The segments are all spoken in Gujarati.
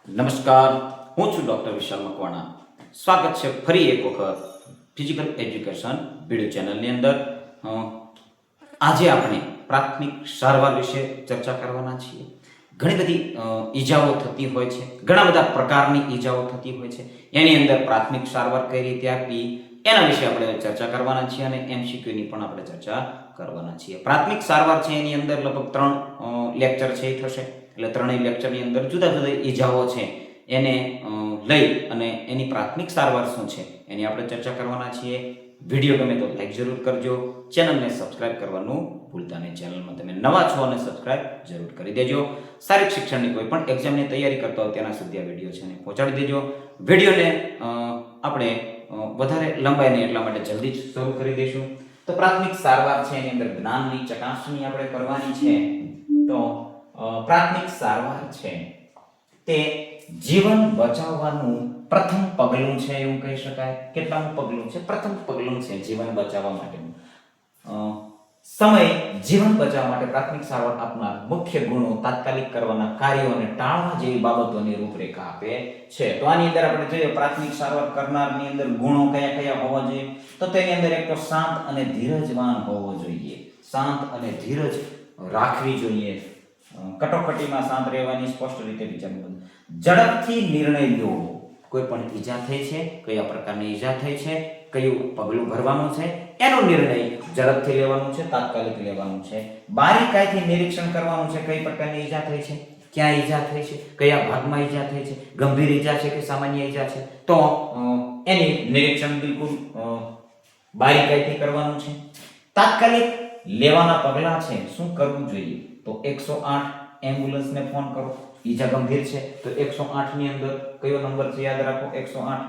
નમસ્કાર, હું છું ડૉક્ટર વિશાલ મકવાણા. સ્વાગત છે ફરી એક વખત ફિઝિકલ એજ્યુકેશન વિડીયો ચેનલની અંદર. આજે આપણે પ્રાથમિક સારવાર વિશે ચર્ચા કરવાના છીએ. ઘણી બધી ઈજાઓ થતી હોય છે, ઘણા બધા પ્રકારની ઈજાઓ થતી હોય છે. એની અંદર પ્રાથમિક સારવાર કઈ રીતે આપવી એના વિશે આપણે ચર્ચા કરવાના છીએ અને એમસીક્યુની પણ આપણે ચર્ચા કરવાના છીએ. પ્રાથમિક સારવાર છે એની અંદર લગભગ 3 લેક્ચર છે એ થશે. એટલે ત્રણેય લેક્ચરની અંદર જુદા જુદા ઈજાઓ છે એને લઈ અને એની પ્રાથમિક સારવાર શું છે એની આપણે ચર્ચા કરવાના છીએ. વિડીયો ગમે તો લાઈક જરૂર કરજો, ચેનલને સબસ્ક્રાઇબ કરવાનું ભૂલતા નહીં. ચેનલમાં તમે નવા છો અને સબસ્ક્રાઇબ જરૂર કરી દેજો. શારીરિક શિક્ષણની કોઈ પણ એક્ઝામની તૈયારી કરતા હો તેના સુધી આ વિડીયો છે એને પહોંચાડી દેજો. વિડીયોને આપણે વધારે લંબાઈ નહીં એટલા માટે જલ્દી જ શરૂ કરી દઈશું. તો પ્રાથમિક સારવાર છે એની અંદર જ્ઞાનની ચકાસણી આપણે કરવાની છે. તો પ્રાથમિક સારવાર છે તે જીવન બચાવવાનું પ્રથમ પગલું છે એવું કહી શકાય. કેટલામું પગલું છે? પ્રથમ પગલું છે જીવન બચાવવા માટેનું. સમય જીવન બચાવવા માટે પ્રાથમિક સારવાર આપનાર મુખ્ય ગુણો, તાત્કાલિક કરવાના કાર્યો અને ટાળવા જેવી બાબતોની રૂપરેખા આપે છે. તો આની અંદર આપણે જોઈએ પ્રાથમિક સારવાર કરનારની અંદર ગુણો કયા કયા હોવા જોઈએ. તો તેની અંદર એક તો શાંત અને ધીરજવાન હોવો જોઈએ. શાંત અને ધીરજ રાખવી જોઈએ. કટોકટીમાં શાંત રહેવાની, સ્પષ્ટ રીતે વિચારવું. ઝડપથી નિર્ણય લેવો. કોઈ પણ ઈજા થઈ છે, કયા પ્રકારની ઈજા થઈ છે, કયું પગલું ભરવાનું છે એનો નિર્ણય ઝડપથી લેવાનું છે, તાત્કાલિક લેવાનું છે. બારીકાઈથી નિરીક્ષણ કરવાનું છે કઈ પ્રકારની ઈજા થઈ છે, ક્યાં ઈજા થઈ છે, કયા ભાગમાં ઈજા થઈ છે, ગંભીર ઈજા છે કે સામાન્ય ઈજા છે. તો એની નિરીક્ષણ બિલકુલ બારીકાઈથી કરવાનું છે. તાત્કાલિક લેવાના પગલાં છે, શું કરવું જોઈએ? તો 108 એમ્બ્યુલન્સને ફોન કરો. ઈજા ગંભીર છે તો 108 ની અંદર કયો નંબર છે યાદ રાખો, 108.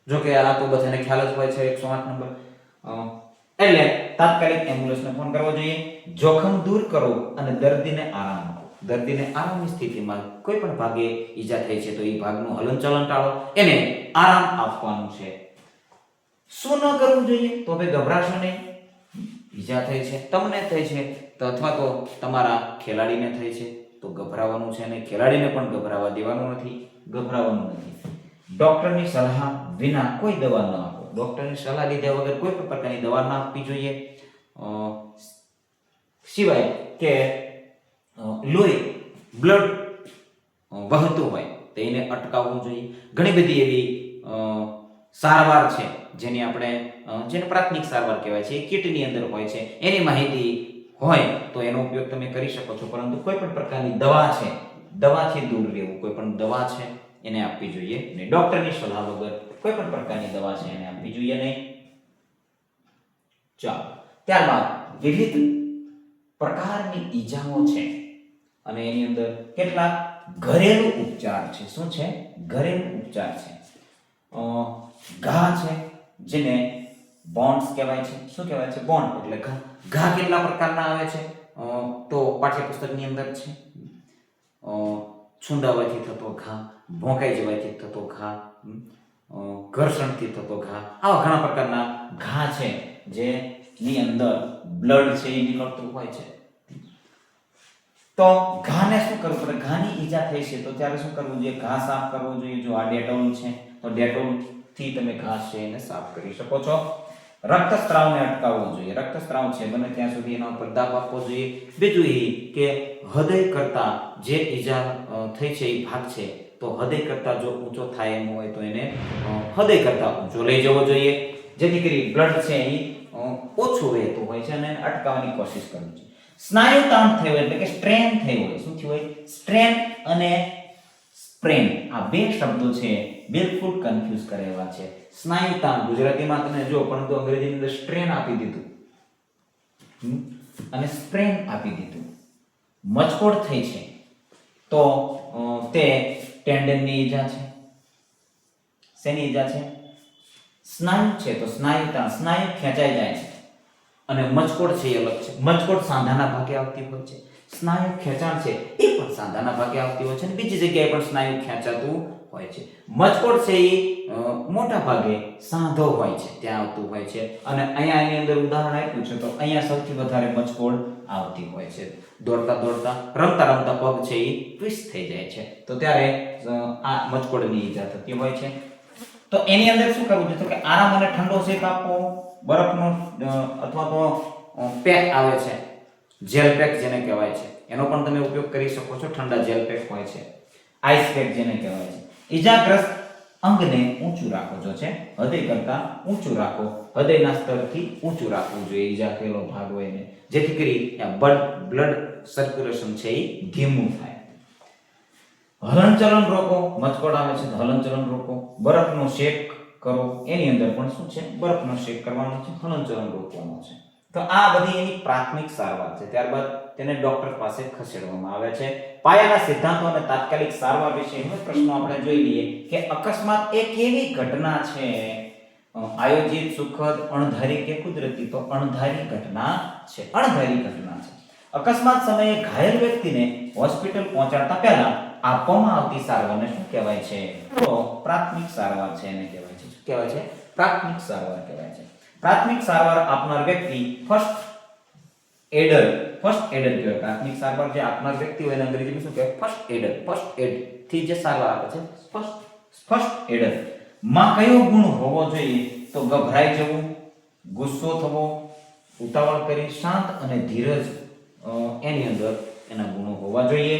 જો કે આ તો બધાને ખ્યાલ જ હોય છે 108 નંબર. એટલે તાત્કાલિક એમ્બ્યુલન્સને ફોન કરવો જોઈએ. જોખમ દૂર કરો અને દર્દીને આરામ આપો. દર્દીને આરામની સ્થિતિમાં કોઈ પણ ભાગે ઈજા થઈ છે તો એ ભાગનું હલનચલન ટાળો, એને આરામ આપવાનું છે. શું ન કરવું જોઈએ? તો હવે ગભરાશો નહીં. ઈજા થઈ છે, તમને થઈ છે તો અથવા તો તમારા ખેલાડીને થઈ છે તો ગભરાવાનું છે અને ખેલાડીને પણ ગભરાવા દેવાનું નથી, ગભરાવાનું નથી. ડોક્ટરની સલાહ વિના કોઈ દવા ન આપો. ડોક્ટરની સલાહ લીધા વગર કોઈ પણ પ્રકારની દવા ના આપવી જોઈએ. સિવાય કે લોહી, બ્લડ વહેતું હોય તો એને અટકાવવું જોઈએ. ઘણી બધી એવી સારવાર છે જેને પ્રાથમિક સારવાર કહેવાય છે. કીટની અંદર હોય છે, એની માહિતી હોય તો એનો ઉપયોગ તમે કરી શકો છો. પરંતુ કોઈ પણ પ્રકારની દવા છે, દવાથી દૂર રહેવું. કોઈ પણ દવા છે એને આપવી જોઈએ નહીં. ડોક્ટરની સલાહ વગર કોઈ પણ પ્રકારની દવા છે એને આપવી જોઈએ નહીં. ચાલો, ત્યારબાદ વિવિધ પ્રકારની ઈજાઓ છે અને એની અંદર કેટલાક ઘરેલું ઉપચાર છે. શું છે? ઘરેલું ઉપચાર છે. ઘા છે જેને બોન્ડ્સ કહેવાય છે. શું કહેવાય છે? બોન્ડ એટલે ઘા. ઘા કેટલા પ્રકારના આવે છે તો પાઠ્યપુસ્તકની અંદર છે. છૂંદાવાથી થતો ઘા, ભોંકાઈ જવાથી થતો ઘા, ઘર્ષણથી થતો ઘા, આવા ઘણા પ્રકારના ઘા છે જેની અંદર બ્લડ છે એ નીકળતું હોય છે. તો ઘાને શું કરવું પડે? ઘાની ઈજા થઈ છે તો ત્યારે શું કરવું જોઈએ? ઘા સાફ કરવો જોઈએ. જો આ ડેટોલ છે તો ડેટોલ થી તમે ઘા છે એને સાફ કરી શકો છો. રક્તસ્રાવને અટકાવવો જોઈએ. રક્તસ્રાવ છે બને ત્યાં સુધી એના ઉપર દાબ આપવો જોઈએ. બીજું એ કે હૃદય કરતા જે ઈજા થઈ છે એ ભાગ છે તો હૃદય કરતા જો ઊંચો થાય એમ હોય તો એને હૃદય કરતા ઊંચો લઈ જવો જોઈએ, જેથી કરી બ્લડ છે એ ઓછું વહેતું હોય છે અને એને અટકાવવાની કોશિશ કરવી જોઈએ. સ્નાયુ તાણ થયો એટલે કે સ્ટ્રેન થયો હોય. શું થયું હોય? સ્ટ્રેન અને સ્પ્રેન, આ બે શબ્દો છે બિલકુલ કન્ફ્યુઝ કરે એવા છે. સ્નાયુ તાણ ગુજરાતીમાં તમે જો, પરંતુ અંગ્રેજીની અંદર સ્ટ્રેન આપી દીધું અને સ્પ્રેન આપી દીધું. મચકોડ થઈ છે તો તે ટેન્ડનની ઈજા છે. શેની ઈજા છે? સ્નાયુ છે તો સ્નાયુ તાણ, સ્નાયુ ખેંચાઈ જાય છે. અને મચકોડ છે એ અલગ છે. મચકોડ સાંધાના ભાગે આવતી હોય છે. સ્નાયુ ખેંચાણ છે એ પણ સાંધાના ભાગે આવતી હોય છે અને બીજી જગ્યાએ પણ સ્નાયુ ખેંચાતું હોય છે. મચકોડ છે એ મોટા ભાગે સાંધો હોય છે ત્યાં આવતું હોય છે અને અહીંયા એની અંદર ઉદાહરણ આપ્યું છે તો અહીંયા સૌથી વધારે મચકોડ આવતી હોય છે. દોડતા દોડતા રમતા રમતા પગ છે એ ટ્વિસ્ટ થઈ જાય છે તો ત્યારે આ મચકોડની ઈજા થતી હોય છે. તો એની અંદર શું કરવું છે તો કે આરામ અને ઠંડો શેક આપવો, બરફનો અથવા તો પેક આવે છે, જેલ પેક જેને કહેવાય છે એનો પણ તમે ઉપયોગ કરી શકો છો. ઠંડા જેલ પેક હોય છે, આઈસ પેક જેને કહેવાય છે. ઈજાગ્રસ્ત અંગને ઊંચું રાખો, જો છે હૃદય કરતા ઊંચું રાખો, હૃદયના સ્તરથી ઊંચું રાખવું જોઈએ ઈજા થયેલો ભાગ હોય ને, જેથી કરી બ્લડ સર્ક્યુલેશન છે એ ધીમું થાય. હલનચલન રોકો, મચકોડ આવે છે તો હલનચલન રોકો. બરફનો શેક કરો, એની અંદર પણ શું છે બરફનો શેક કરવાનો છે, હલનચલન રોકવાનું છે. તો આ બધી એની પ્રાથમિક સારવાર છે. ત્યારબાદ તેને ડોક્ટર પાસે ખસેડવામાં આવે છે. પાયાના સિદ્ધાંતો અને તાત્કાલિક સારવાર વિશેનો પ્રશ્નો આપણે જોઈ લઈએ કે અકસ્માત એ કેવી ઘટના છે, આયોજિત, સુખદ, અણધારી કે કુદરતી? તો અણધારી ઘટના છે, અણધારી ઘટના છે. અકસ્માત સમયે ઘાયલ વ્યક્તિને હોસ્પિટલ પહોંચાડતા પહેલા આપવામાં આવતી સારવારને શું કહેવાય છે? તો પ્રાથમિક સારવાર છે એને કહેવાય છે. શું કહેવાય છે? પ્રાથમિક સારવાર કહેવાય છે. પ્રાથમિક સારવાર આપનાર વ્યક્તિ ફર્સ્ટ એડર કહેવાય. પ્રાથમિક સારવાર જે આપનાર વ્યક્તિ હોય એને અંગ્રેજીમાં શું કહેવાય? First adder. ફર્સ્ટ એડ થી જે સારવાર આપે છે ફર્સ્ટ એડર. માં કયો ગુણ હોવો જોઈએ? તો ગભરાઈ જવું, ગુસ્સો થવો, ઉતાવળ કરી, શાંત અને ધીરજ એની અંદર એના ગુણો હોવા જોઈએ.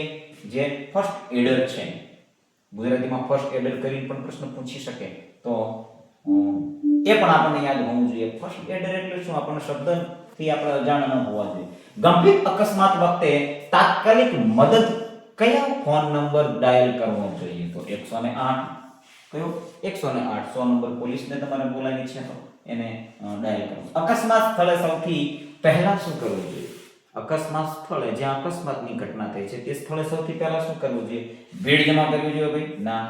જે ફર્સ્ટ એડર છે, ગુજરાતીમાં ફર્સ્ટ એડર કરીને પણ પ્રશ્ન પૂછી શકે તો એ પણ આપણને યાદ હોવું જોઈએ. ફર્સ્ટ એડર એટલે શું? આપણને શબ્દથી આપણે અજાણ ન હોવા જોઈએ. ગંભીર અકસ્માત વખતે તાત્કાલિક મદદ કયા ફોન નંબર ડાયલ કરવો જોઈએ? તો 108. કયો? 108. 100 નંબર પોલીસને તમારે બોલાવી છે તો એને ડાયલ કરવો. અકસ્માત સ્થળે સૌથી પહેલા શું કરવું જોઈએ? અકસ્માત સ્થળે જ્યાં અકસ્માતની ઘટના થઈ છે તે સ્થળે સૌથી પહેલા શું કરવું જોઈએ? ભીડ જમા કરવી જોઈએ ભાઈ? ના.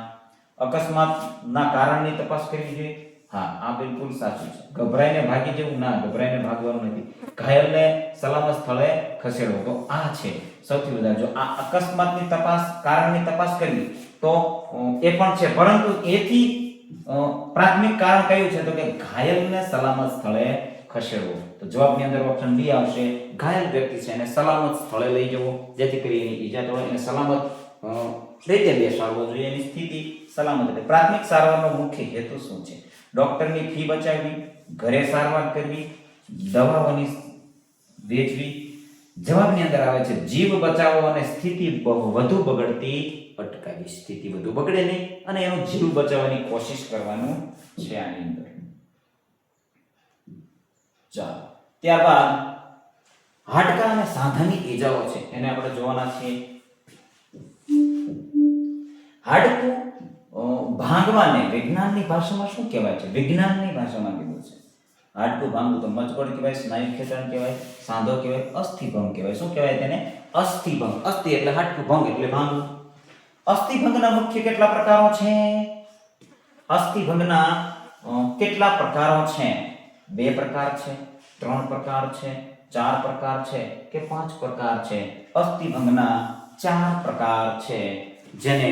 અકસ્માતના કારણની તપાસ કરવી જોઈએ? હા, આ બિલકુલ સાચું છે. ગભરાઈને ભાગી જવું? ના, ગભરાઈને ભાગવાનું નથી. ઘાયલને સલામત સ્થળે ખસેડવો, તો આ છે સૌથી વધારે. જો આ અકસ્માતની તપાસ, કારણની તપાસ કરવી તો એ પણ છે, પરંતુ એથી પ્રાથમિક કારણ કયું છે? તો કે ઘાયલને સલામત સ્થળે ખસેડવો. તો જવાબની અંદર ઓપ્શન બી આવશે. ઘાયલ વ્યક્તિ છે એને સલામત સ્થળે લઈ જવો, જેથી કરી એની ઈજા તો એને સલામત રીતે બેસાડવો જોઈએ, એની સ્થિતિ સલામત રહે. પ્રાથમિક સારવારનો મુખ્ય હેતુ શું છે? ડોક્ટરની ફી બચાવવી, ઘરે સારવાર કરવી, દવાઓની વેચવી. જવાબની અંદર આવે છે જીવ બચાવો અને સ્થિતિ વધુ બગડતી અટકાવી. સ્થિતિ વધુ બગડે નહીં અને એનો જીવ બચાવવાની કોશિશ કરવાનું છે આની અંદર. ચાલો, ત્યારબાદ હાડકા અને સાંધાની ઈજાઓ છે એને આપણે જોવાના છીએ. હાડકું ભાંગવાને વિજ્ઞાનની ભાષામાં શું કહેવાય છે? વિજ્ઞાનની ભાષામાં કીધું છે. હાડકું ભાંગવું તો મચકોડ કહેવાય, સ્નાયુ ખેંચાણ કહેવાય, સાંધો કહેવાય, અસ્થિભંગ કહેવાય. શું કહેવાય તેને? અસ્થિભંગ. અસ્થિ એટલે હાડકું, ભંગ એટલે ભાંગવું. અસ્થિભંગના મુખ્ય કેટલા પ્રકારો છે? અસ્થિભંગના કેટલા પ્રકારો છે? 2 પ્રકાર છે, 3 પ્રકાર છે, 4 પ્રકાર છે કે 5 પ્રકાર છે? અસ્થિભંગના 4 પ્રકાર છે. જેને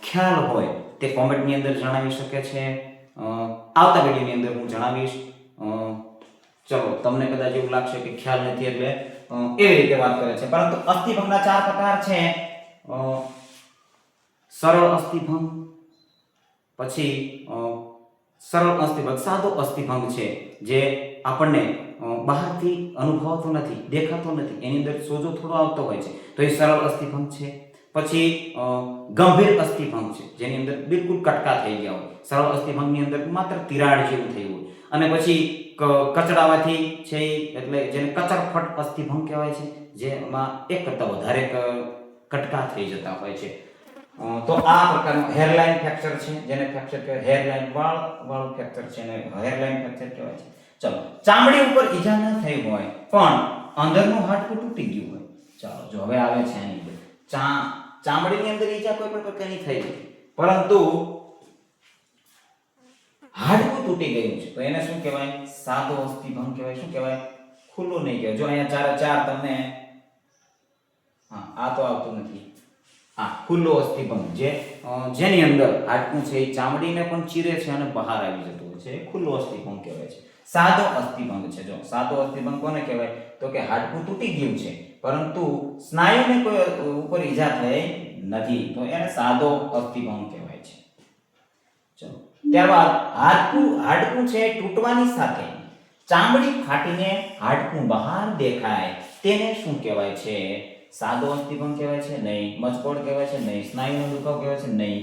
ખ્યાલ હોય તે કોમેન્ટની અંદર જણાવી શકે છે. આવતા વિડીયોની અંદર હું જણાવીશ. ચલો, તમને કદાચ એવું લાગશે કે ખ્યાલ નથી એટલે એવી રીતે વાત કરે છે, પરંતુ અસ્થિભંગના 4 પ્રકાર છે. સરળ અસ્થિભંગ, પછી સરળ અસ્થિભંગ, સાદો અસ્થિભંગ છે જે આપણને બહારથી અનુભવાતો નથી, દેખાતો નથી, એની અંદર સોજો થોડો આવતો હોય છે તો એ સરળ અસ્થિભંગ છે. પછી ગંભીર અસ્થિભંગ છે જેની અંદર બિલકુલ કટકા થઈ ગયા હોય. સરળ અસ્થિભંગની અંદર માત્ર તિરાડ જેવું થયું હોય. અને પછી કચડાવાથી છે એટલે જેને કચરફટ અસ્થિભંગ કહેવાય છે, જેમાં એક કરતા વધારે કટકા થઈ જતા હોય છે. તો આ પ્રકારનું હેરલાઇન ફ્રેક્ચર છે જેને ફ્રેક્ચર કહેવાય. હેરલાઇન વાળ ફ્રેક્ચર છે એને હેરલાઇન ફ્રેક્ચર કહેવાય છે. ચલો, ચામડી ઉપર ઈજા ન થઈ હોય પણ અંદરનું હાડકું તૂટી ગયું હોય. ચાલો, જો હવે આવે છે એની અંદર ચામડીની અંદર ઈજા કોઈ પણ પ્રકારની થઈ નથી, પરંતુ હાડકું તૂટી ગયું છે તો એને શું કહેવાય? સાદો અસ્થિભંગ કહેવાય. શું કહેવાય? ખુલ્લું નહીં કહેવાય. જો અહીંયા 4 તમને હા, આ તો આવતું નથી. હા, ખુલ્લો અસ્થિભંગ જેની અંદર હાડકું છે એ ચામડીને પણ ચીરે છે અને બહાર આવી જતું હોય છે, એ ખુલ્લો અસ્થિભંગ કહેવાય છે. સાદો અસ્થિભંગ છે. જો સાદો અસ્થિભંગ કોને કહેવાય? તો કે હાડકું તૂટી ગયું છે પરંતુ સ્નાયુને કોઈ ઉપર ઈજા થઈ નથી, તો એને સાદો અસ્થિભંગ કહેવાય છે. ચલો, ત્યારબાદ હાડકું છે તૂટવાની સાથે ચામડી ફાટીને હાડકું બહાર દેખાય તેને શું કહેવાય છે? સાદો અસ્થિભંગ કહેવાય છે? નહીં. મચકોડ કહેવાય છે? નહીં. સ્નાયુનો દુખાવો કહેવાય છે? નહીં.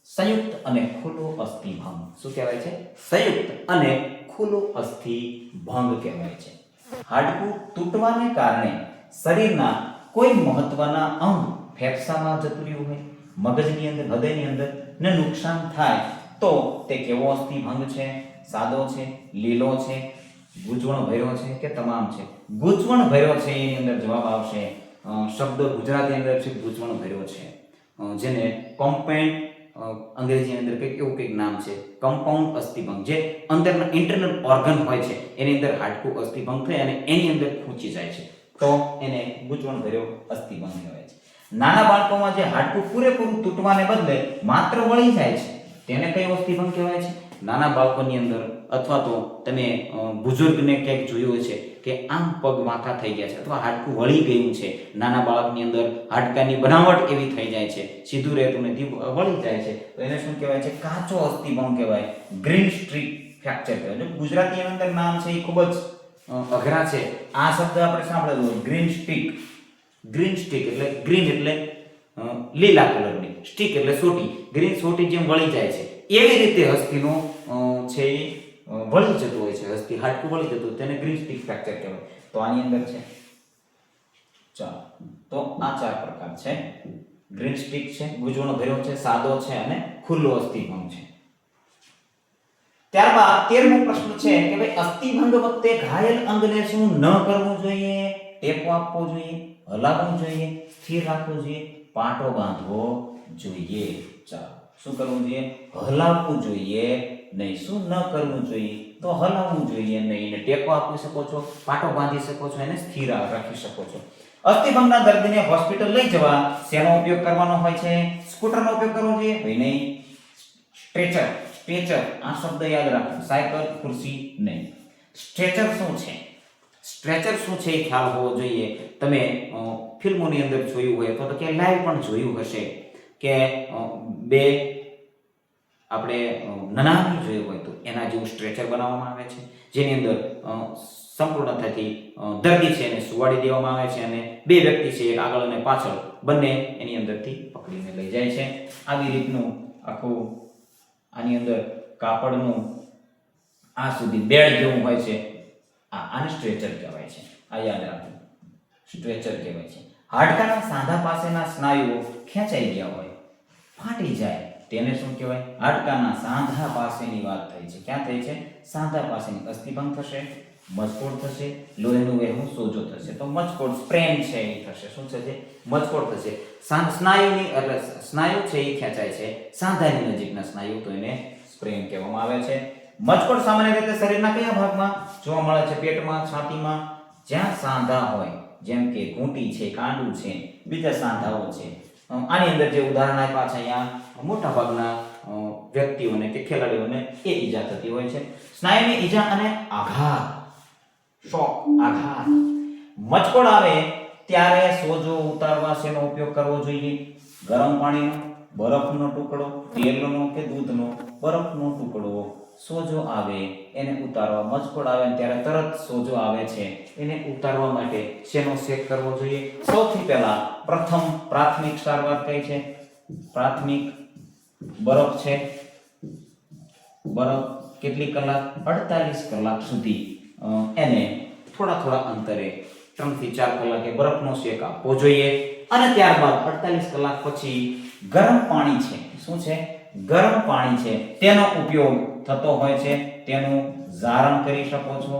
સંયુક્ત અને ખુલ્લો અસ્થિભંગ. શું કહેવાય છે? સંયુક્ત અને ખુલ્લો અસ્થિભંગ કહેવાય છે. હાડકું તૂટવાને કારણે શરીરના કોઈ મહત્વના અંગ ફેફસામાં જતું રહ્યું હોય, મગજની અંદર, હૃદયની અંદર ને નુકસાન થાય તો તે કેવો અસ્થિભંગ છે? સાદો છે, લીલો છે, ગૂંચવણ ભર્યો છે કે તમામ છે? ગૂંચવણ ભર્યો છે એની અંદર જવાબ આવશે. શબ્દ ગુજરાતી અંદર છે ગૂંચવણ ભર્યો છે, જેને કોમ્પેન્ડ અંગ્રેજી અંદર કંઈક એવું કંઈક નામ છે, કમ્પાઉન્ડ અસ્થિભંગ. જે અંદરના ઇન્ટરનલ ઓર્ગન હોય છે એની અંદર હાડકું અસ્થિભંગ થાય અને એની અંદર ખૂંચી જાય છે તો એને ગૂંચવણ ભર્યો અસ્થિભંગ કહેવાય છે. નાના બાળકોમાં જે હાડકું પૂરેપૂરું તૂટવાને બદલે માત્ર વળી જાય છે તેને કયો અસ્થિભંગ કહેવાય છે? નાના બાળકોની અંદર અથવા તો તમે બુઝુર્ગને ક્યાંક જોયું છે કે આમ પગ વાંકા થઈ ગયા છે અથવા હાડકું વળી ગયું છે, નાના બાળકની અંદર હાડકાની બનાવટ એવી થઈ જાય છે, સીધું રહેતું નથી, વળી જાય છે, તો એને શું કહેવાય છે? કાચો અસ્થિભંગ કહેવાય. ગ્રીન સ્ટ્રીક ફ્રેક્ચર કહેવાય. ગુજરાતી અંદર નામ છે એ ખૂબ જ અઘરા છે. આ શબ્દ આપણે સાંભળેલો, ગ્રીન સ્ટીક. ગ્રીન સ્ટીક એટલે ગ્રીન એટલે લીલા કલરની, સ્ટીક એટલે સોટી. ગ્રીન સોટી જેમ વળી જાય છે એવી રીતે હસ્તીનો છે વળી જતું હોય છે, હસ્તી હાડકું વળી જતું, તેને ગ્રીન સ્ટીક ફ્રેક્ચર કહેવાય. તો આની અંદર છે. ચાલો, તો આ ચાર પ્રકાર છે. ગ્રીન સ્ટીક છે, ગૂંચવણો ભર્યો છે, સાદો છે અને ખુલ્લો અસ્થિભંગ છે. ત્યારબાદ 13મો પ્રશ્ન છે કે ભાઈ અસ્થિભંગ વખતે ઘાયલ અંગને શું ન કરવું જોઈએ? ટેકો આપવો જોઈએ, હલાવવું જોઈએ, સ્થિર રાખવું જોઈએ, પાટો બાંધવો જોઈએ. ચાલો, શું કરવું જોઈએ? હલાવવું જોઈએ નહીં. શું ન કરવું જોઈએ? તો હલાવવું જોઈએ નહીં. ને ટેકો આપી શકો છો, પાટો બાંધી શકો છો, એને સ્થિર રાખી શકો છો. અસ્થિભંગના દર્દીને હોસ્પિટલ લઈ જવા શેનો ઉપયોગ કરવાનો હોય છે? સ્કૂટરનો ઉપયોગ કરવો જોઈએ? ભાઈ નહીં. સ્ટ્રેચર, સ્ટ્રેચર આ શબ્દ યાદ રાખો. સાયકલ, ખુરશી નહીં. સ્ટ્રેચર શું છે? સ્ટ્રેચર શું છે એ ખ્યાલ હોવો જોઈએ. તમે ફિલ્મોની અંદર જોયું હોય અથવા તો કે લાઈવ પણ જોયું હશે કે બે આપણે નનામી જોયું હોય તો એના જેવું સ્ટ્રેચર બનાવવામાં આવે છે, જેની અંદર સંપૂર્ણતાથી દર્દી છે એને સુવાડી દેવામાં આવે છે અને બે વ્યક્તિ છે, એક આગળ અને પાછળ, બંને એની અંદરથી પકડીને લઈ જાય છે. આવી રીતનું આખું આની અંદર કાપડનું આ સુધી બેડ જેવું હોય છે. આને સ્ટ્રેચર કહેવાય છે. આ યાદ રાખો, સ્ટ્રેચર કહેવાય છે. હાડકાના સાંધા પાસેના સ્નાયુઓ ખેંચાઈ ગયા હોય, ફાટી જાય, તેને શું કહેવાય? હાડકાના સાંધા પાસેની વાત થઈ છે. ક્યાં થઈ છે? સાંધા પાસેની. અસ્થિભંગ થશે, મચકોડ થશે, લોહીનું વહેવું સોજો થશે. તો મચકોડ સ્પ્રેન છે એ થશે. શું થશે? મચકોડ થશે. સ્નાયુની એટલે સ્નાયુ છે એ ખેંચાય છે, સાંધાની નજીકના સ્નાયુ, તો એને સ્પ્રેન કહેવામાં આવે છે. મચકોડ સામાન્ય રીતે શરીરના કયા ભાગમાં જોવા મળે છે? પેટમાં, છાતીમાં, જ્યાં સાંધા હોય, જેમ કે ઘૂંટી છે, કાંડું છે, બીજા સાંધાઓ છે. આની અંદર જે ઉદાહરણ આપ્યા છે અહીંયા મોટા ભાગના વ્યક્તિઓને કે ખેલાડીઓને એ ઈજા થતી હોય છે. સ્નાયુની ઈજા અને આઘાત, શોક, આઘાત. મચકોડ આવે ત્યારે સોજો ઉતારવા શેનો ઉપયોગ કરવો જોઈએ? ગરમ પાણીનો, બરફનો ટુકડો, તેલનો કે દૂધનો બરફનો ટુકડો. સોજો આવે એને ઉતારવા, મચકોડ આવે ત્યારે તરત સોજો આવે છે એને ઉતારવા માટે શેનો શેક કરવો જોઈએ? સૌથી પહેલા પ્રથમ પ્રાથમિક સારવાર કઈ છે? પ્રાથમિક બરફ છે. બરફ કેટલી કલાક? 48 કલાક સુધી એને થોડા અંતરે 3 થી 4 કલાકે બરફનો શેક આપવો જોઈએ. અને ત્યારબાદ 48 કલાક પછી ગરમ પાણી છે. શું છે? ગરમ પાણી છે તેનો ઉપયોગ થતો હોય છે. તેનું જારણ કરી શકો છો.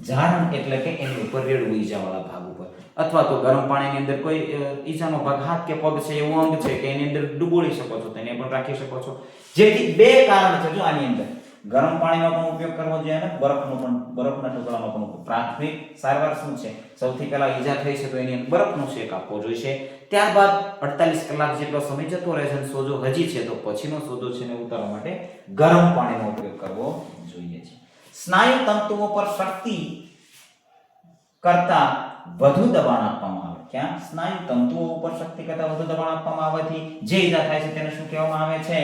જારણ એટલે કે એની ઉપર રેડવું ઈજાવાળા ભાગ ઉપર, અથવા તો ગરમ પાણીની અંદર કોઈ ઈજાનો ભાગ હાથ કે પગ છે એવું અંગ છે કે એની અંદર ડૂબોળી શકો છો, તેને પણ રાખી શકો છો. જેથી બે કારણ છે જો આની અંદર. ગરમ પાણીનો પણ ઉપયોગ કરવો જોઈએ અને બરફના ટુકડાનો પણ ઉપયોગ. પ્રાથમિક સારવાર શું છે? સૌથી પહેલા ઈજા થઈ છે તો એની અંદર બરફનો શેક આપવો જોઈએ. ત્યારબાદ 48 કલાક જેટલો સમય જતો રહે છે અને સોજો હજી છે તો પછીનો સોજો છે ને ઉતારવા માટે ગરમ પાણીનો ઉપયોગ કરવો જોઈએ છે. સ્નાયુ તંતુઓ પર શક્તિ કરતા વધુ દબાણ આપવામાં આવે. ક્યાં? સ્નાયુ તંતુઓ ઉપર શક્તિ કરતા વધુ દબાણ આપવામાં આવવાથી જે ઈજા થાય છે તેને શું કહેવામાં આવે છે?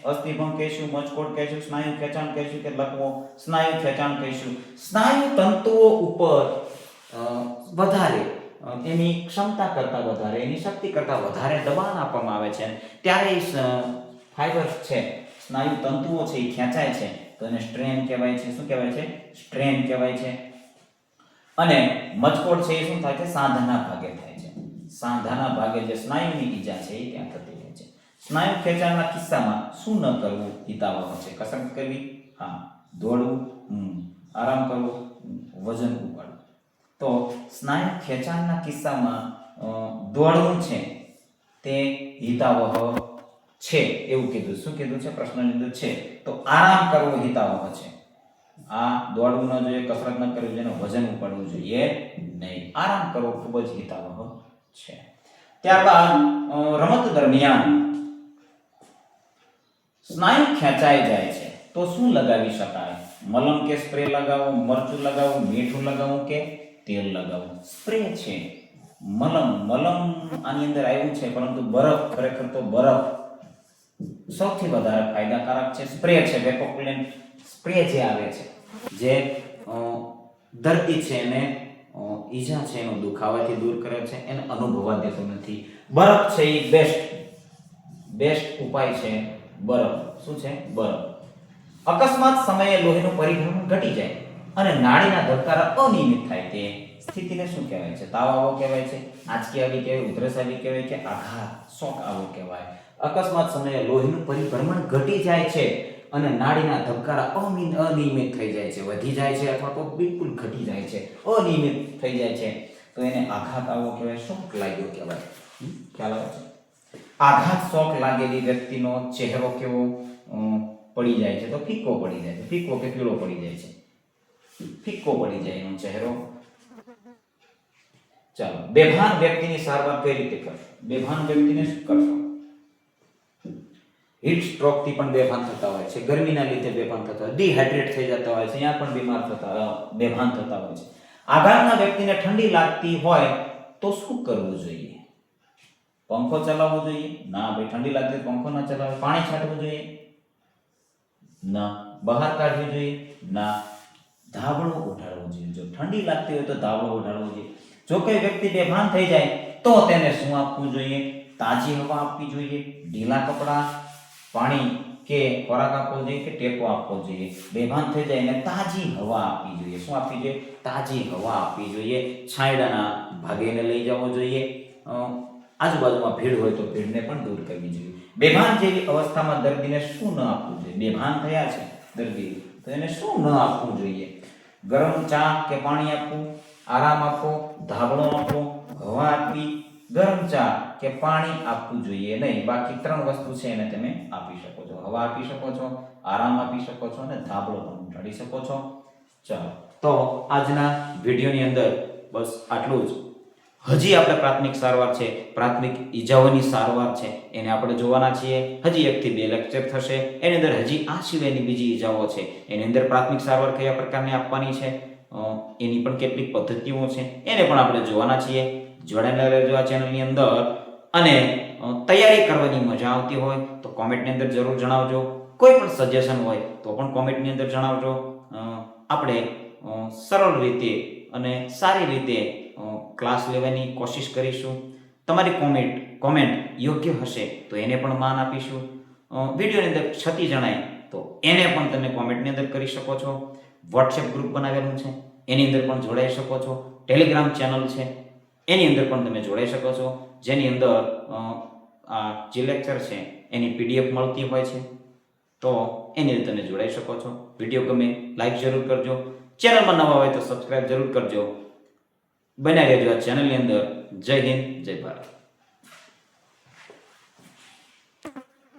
અસ્થિભંગ કહીશું, મચકોડ કહીશું, સ્નાયુ ખેંચાણ કહીશું કે લકવો. સ્નાયુ ખેંચાણ કહીશું. સ્નાયુ તંતુઓ ઉપર વધારે એની ક્ષમતા કરતા વધારે, એની શક્તિ કરતા વધારે દબાણ આપવામાં આવે છે ત્યારે ફાઈબર છે, સ્નાયુ તંતુઓ છે એ ખેંચાય છે તો એને સ્ટ્રેન કહેવાય છે. શું કહેવાય છે? સ્ટ્રેન કહેવાય છે. અને મચકોડ છે એ શું થાય છે? સાંધાના ભાગે થાય છે. સાંધાના ભાગે જે સ્નાયુની ઈજા છે એ ત્યાં થતી હોય છે. સ્નાયુ ખેંચાણના કિસ્સામાં શું ન કરવું હિતાવહ છે? કસરત કરવી, હા, દોડવું, આરામ કરવો, વજન ઉપાડવું. તો સ્નાયુ ખેંચાણના કિસ્સામાં દોડવું છે તે હિતાવહ છે એવું કીધું. શું કીધું છે? પ્રશ્ન કીધું છે. તો આરામ કરવો હિતાવહ છે. આ દોડવું ન જોઈએ, કસરત ન કરવી જોઈએ, વજન ઉપાડવું જોઈએ નહીં. આરામ કરવો ખૂબ જ હિતાવહ છે. ત્યારબાદ રમત દરમિયાન સ્નાયુ ખેંચાઈ જાય છે તો શું લગાવી શકાય? મલમ કે સ્પ્રે લગાવો, મરચું લગાવવું, મીઠું લગાવવું કે તેલ લગાવવું? સ્પ્રે છે, મલમ આની અંદર આવ્યું છે પરંતુ બરફ, ખરેખર તો બરફ સૌથી વધારે ફાયદાકારક છે. સ્પ્રે છે, વેપોક્યુલન્ટ સ્પ્રે જે આવે છે, જે દર્દી છે એને ઈજા છે એનો દુખાવાથી દૂર કરે છે, એને અનુભવવા દેતો નથી. બરફ છે એ બેસ્ટ ઉપાય છે. બરફ શું છે? બરફ. અકસ્માત સમયે લોહીનું પરિભ્રમણ ઘટી જાય અને નાડીના ધબકારા અનિયમિત થાય તે સ્થિતિને શું કહેવાય છે? તાવ આવો કહેવાય છે, આંચકી આવી કહેવાય, ઉધરસ આવી કહેવાય કે આઘાત, શોક આવો કહેવાય. અકસ્માત સમયે લોહીનું પરિભ્રમણ ઘટી જાય છે અને નાડીના ધબકારા અનિયમિત થઈ જાય છે, વધી જાય છે અથવા તો બિલકુલ ઘટી જાય છે, અનિયમિત થઈ જાય છે તો એને આઘાત આવો કહેવાય, શોક લાગ્યો કહેવાય. ખ્યાલ આવે છે? આઘાત શોક લાગેલી વ્યક્તિનો ચહેરો કેવો પડી જાય છે? તો ફીકો પડી જાય છે. ફીકો કે પીળો પડી જાય છે? ફીકો પડી જાય એનો ચહેરો. ચાલો, બેભાન વ્યક્તિની સારવાર કઈ રીતે કરશો? બેભાન વ્યક્તિને શું કરશો? હીટ સ્ટ્રોક થી પણ બેભાન થતા હોય છે, ગરમીના લીધે બેભાન થતા હોય, ડિહાઇડ્રેટ થઈ જતા હોય છે, ત્યાં પણ બેભાન થતા હોય છે. આઘાતના વ્યક્તિને ઠંડી લાગતી હોય તો શું કરવું જોઈએ? પંખો ચલાવવો જોઈએ? ના ભાઈ, ઠંડી લાગતી પંખો ના ચલાવે. પાણી છાંટવું જોઈએ? ના. બહાર કાઢવું જોઈએ? ના. ધાબળો ઓઢાડવો જોઈએ. જો ઠંડી લાગતી હોય તો ધાબળો ઓઢાડવો જોઈએ. જો કોઈ વ્યક્તિ બેભાન થઈ જાય તો તેને શું આપવું જોઈએ? તાજી હવા આપવી જોઈએ, ઢીલા કપડા, પાણી કે ખોરાક આપવો જોઈએ કે ટેકો આપવો જોઈએ? બેભાન થઈ જાય એને તાજી હવા આપવી જોઈએ. શું આપવી જોઈએ? તાજી હવા આપવી જોઈએ. છાંયડાના ભાગે એને લઈ જવો જોઈએ. આજુબાજુમાં ભીડ હોય તો ભીડને પણ દૂર કરવી જોઈએ. બેભાન જેવી અવસ્થામાં દર્દીને શું ન આપવું જોઈએ? બેભાન થયા છે દર્દી તો એને શું ન આપવું જોઈએ? ગરમ ચા કે પાણી આપવું, આરામ આપવો, ધાબળો આપવો, હવા આપવી, ગરમ ચા કે પાણી આપવું જોઈએ નહીં. બાકી 3 વસ્તુ છે એને તમે આપી શકો છો. હવા આપી શકો છો, આરામ આપી શકો છો અને ધાબળો પણ ઉઠાડી શકો છો. ચાલો, તો આજના વિડીયોની અંદર બસ આટલું જ. હજી આપણે પ્રાથમિક સારવાર છે, પ્રાથમિક ઈજાઓની સારવાર છે એને આપણે જોવાના છીએ. હજી 1 થી 2 લેક્ચર થશે. એની અંદર હજી આ સિવાયની બીજી ઈજાઓ છે એની અંદર પ્રાથમિક સારવાર કયા પ્રકારની આપવાની છે, એની પણ કેટલીક પદ્ધતિઓ છે એને પણ આપણે જોવાના છીએ. જોડાયેલા રહેજો આ ચેનલની અંદર. અને તૈયારી કરવાની મજા આવતી હોય તો કોમેન્ટની અંદર જરૂર જણાવજો. કોઈ પણ સજેશન હોય તો પણ કોમેન્ટની અંદર જણાવજો. આપણે સરળ રીતે અને સારી રીતે ક્લાસ લેવાની કોશિશ કરીશું. તમારી કોમેન્ટ યોગ્ય હશે તો એને પણ માન આપીશું. વિડીયોની અંદર ક્ષતિ જણાય તો એને પણ તમે કોમેન્ટની અંદર કરી શકો છો. વોટ્સએપ ગ્રુપ બનાવેલું છે એની અંદર પણ જોડાઈ શકો છો. ટેલિગ્રામ ચેનલ છે એની અંદર પણ તમે જોડાઈ શકો છો, જેની અંદર આ જે લેક્ચર છે એની PDF મળતી હોય છે. તો એની અંદર તમે જોડાઈ શકો છો. વિડીયો ગમે લાઈક જરૂર કરજો. ચેનલમાં નવા હોય તો સબસ્ક્રાઇબ જરૂર કરજો. બન્યા રહેજો આ ચેનલની અંદર. જય હિન્દ, જય ભારત.